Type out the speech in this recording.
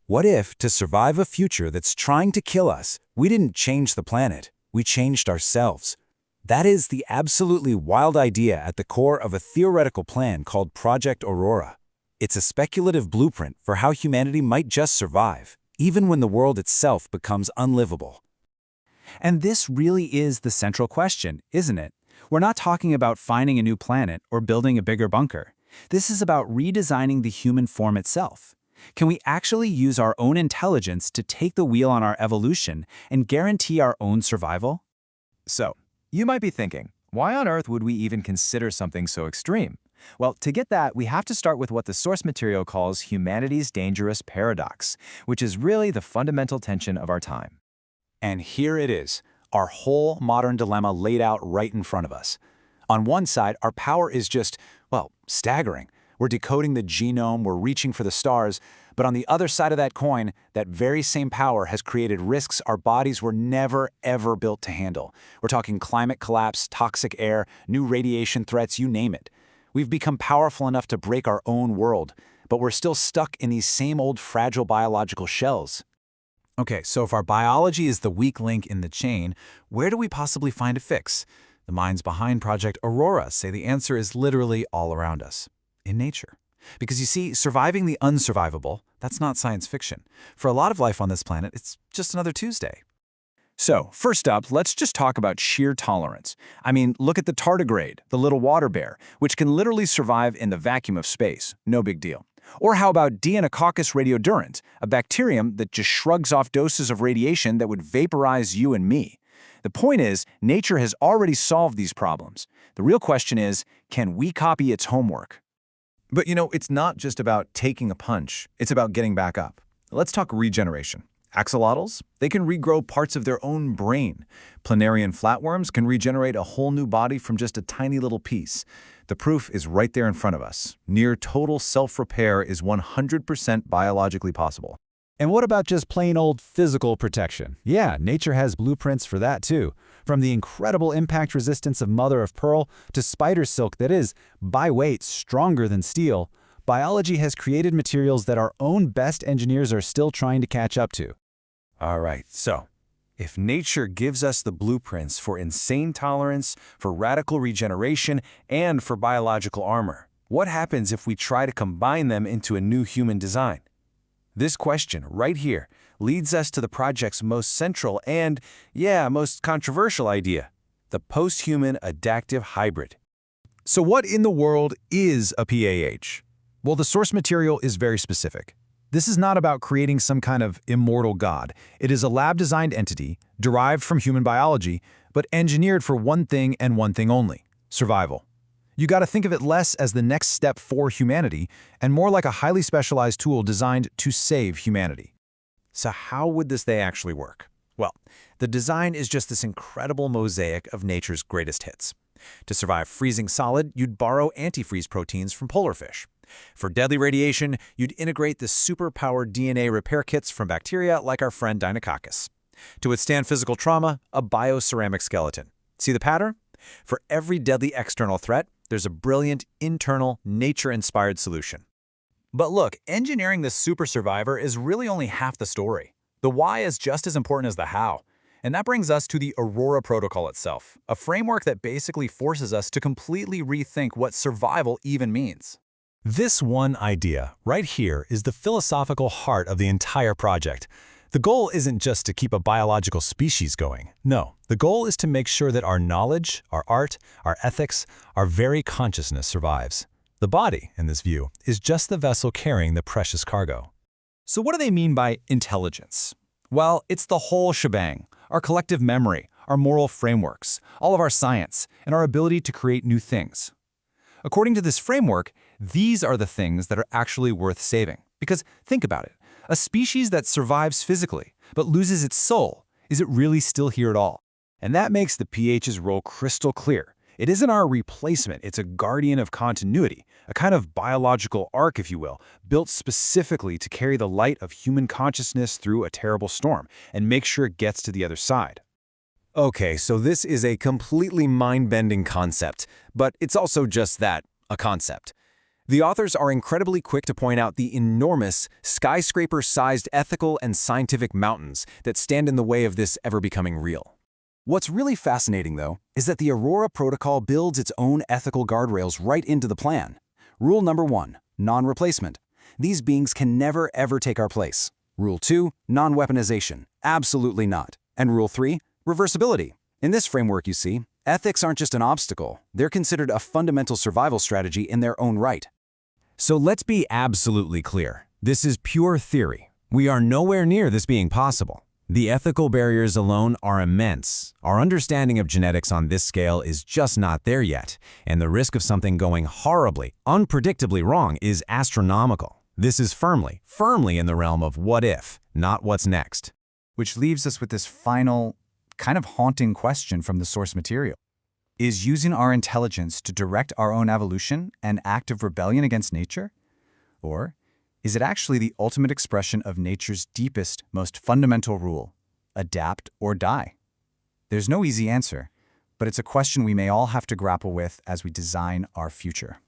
What if, to survive a future that's trying to kill us, we didn't change the planet, we changed ourselves? That is the absolutely wild idea at the core of a theoretical plan called Project Aurora. It's a speculative blueprint for how humanity might just survive, even when the world itself becomes unlivable. And this really is the central question, isn't it? We're not talking about finding a new planet or building a bigger bunker. This is about redesigning the human form itself. Can we actually use our own intelligence to take the wheel on our evolution and guarantee our own survival? So, you might be thinking, why on earth would we even consider something so extreme? Well, to get that, we have to start with what the source material calls humanity's dangerous paradox, which is really the fundamental tension of our time. And here it is, our whole modern dilemma laid out right in front of us. On one side, our power is just, well, staggering. We're decoding the genome, we're reaching for the stars, but on the other side of that coin, that very same power has created risks our bodies were never, ever built to handle. We're talking climate collapse, toxic air, new radiation threats, you name it. We've become powerful enough to break our own world, but we're still stuck in these same old fragile biological shells. Okay, so if our biology is the weak link in the chain, where do we possibly find a fix? The minds behind Project Aurora say the answer is literally all around us, in nature. Because you see, surviving the unsurvivable, that's not science fiction. For a lot of life on this planet, it's just another Tuesday. So, first up, let's just talk about sheer tolerance. I mean, look at the tardigrade, the little water bear, which can literally survive in the vacuum of space. No big deal. Or how about Deinococcus radiodurans, a bacterium that just shrugs off doses of radiation that would vaporize you and me? The point is, nature has already solved these problems. The real question is, can we copy its homework? But it's not just about taking a punch, it's about getting back up. Let's talk regeneration. Axolotls, they can regrow parts of their own brain. Planarian flatworms can regenerate a whole new body from just a tiny little piece. The proof is right there in front of us. Near total self-repair is 100% biologically possible. And what about just plain old physical protection? Yeah, nature has blueprints for that too. From the incredible impact resistance of mother of pearl to spider silk that is, by weight, stronger than steel, biology has created materials that our own best engineers are still trying to catch up to. All right, so if nature gives us the blueprints for insane tolerance, for radical regeneration, and for biological armor, what happens if we try to combine them into a new human design? This question right here leads us to the project's most central and, most controversial idea, the post-human adaptive hybrid. So what in the world is a PAH? Well, the source material is very specific. This is not about creating some kind of immortal god. It is a lab-designed entity, derived from human biology, but engineered for one thing and one thing only: survival. You got to think of it less as the next step for humanity and more like a highly specialized tool designed to save humanity. So how would this thing actually work? Well, the design is just this incredible mosaic of nature's greatest hits. To survive freezing solid, you'd borrow antifreeze proteins from polar fish. For deadly radiation, you'd integrate the super-powered DNA repair kits from bacteria like our friend Deinococcus. To withstand physical trauma, a bioceramic skeleton. See the pattern? For every deadly external threat, there's a brilliant, internal, nature-inspired solution. But look, engineering this super survivor is really only half the story. The why is just as important as the how. And that brings us to the AURORA protocol itself, a framework that basically forces us to completely rethink what survival even means. This one idea, right here, is the philosophical heart of the entire project. The goal isn't just to keep a biological species going. No, the goal is to make sure that our knowledge, our art, our ethics, our very consciousness survives. The body, in this view, is just the vessel carrying the precious cargo. So what do they mean by intelligence? Well, it's the whole shebang. Our collective memory, our moral frameworks, all of our science, and our ability to create new things. According to this framework, these are the things that are actually worth saving. Because think about it. A species that survives physically, but loses its soul, is it really still here at all? And that makes the PH's role crystal clear. It isn't our replacement, it's a guardian of continuity, a kind of biological ark, if you will, built specifically to carry the light of human consciousness through a terrible storm and make sure it gets to the other side. Okay, so this is a completely mind-bending concept, but it's also just that, a concept. The authors are incredibly quick to point out the enormous, skyscraper-sized ethical and scientific mountains that stand in the way of this ever becoming real. What's really fascinating, though, is that the AURORA protocol builds its own ethical guardrails right into the plan. Rule number 1, non-replacement. These beings can never ever take our place. Rule 2, non-weaponization. Absolutely not. And Rule 3, reversibility. In this framework, you see, ethics aren't just an obstacle. They're considered a fundamental survival strategy in their own right. So let's be absolutely clear. This is pure theory. We are nowhere near this being possible. The ethical barriers alone are immense. Our understanding of genetics on this scale is just not there yet, and the risk of something going horribly, unpredictably wrong is astronomical. This is firmly in the realm of what if, not what's next. Which leaves us with this final, kind of haunting question from the source material. Is using our intelligence to direct our own evolution an act of rebellion against nature? Or is it actually the ultimate expression of nature's deepest, most fundamental rule, adapt or die? There's no easy answer, but it's a question we may all have to grapple with as we design our future.